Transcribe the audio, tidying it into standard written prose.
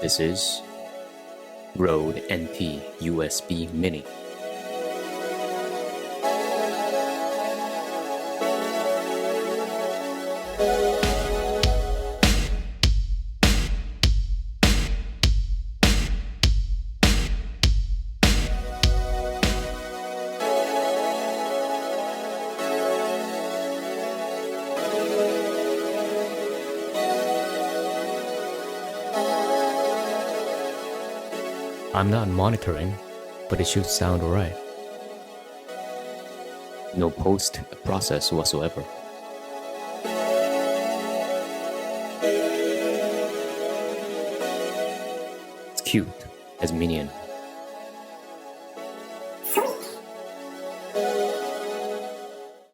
This is Rode NT USB Mini. I'm not monitoring, but it should sound alright. No post process whatsoever. It's cute as Minion. Sweet.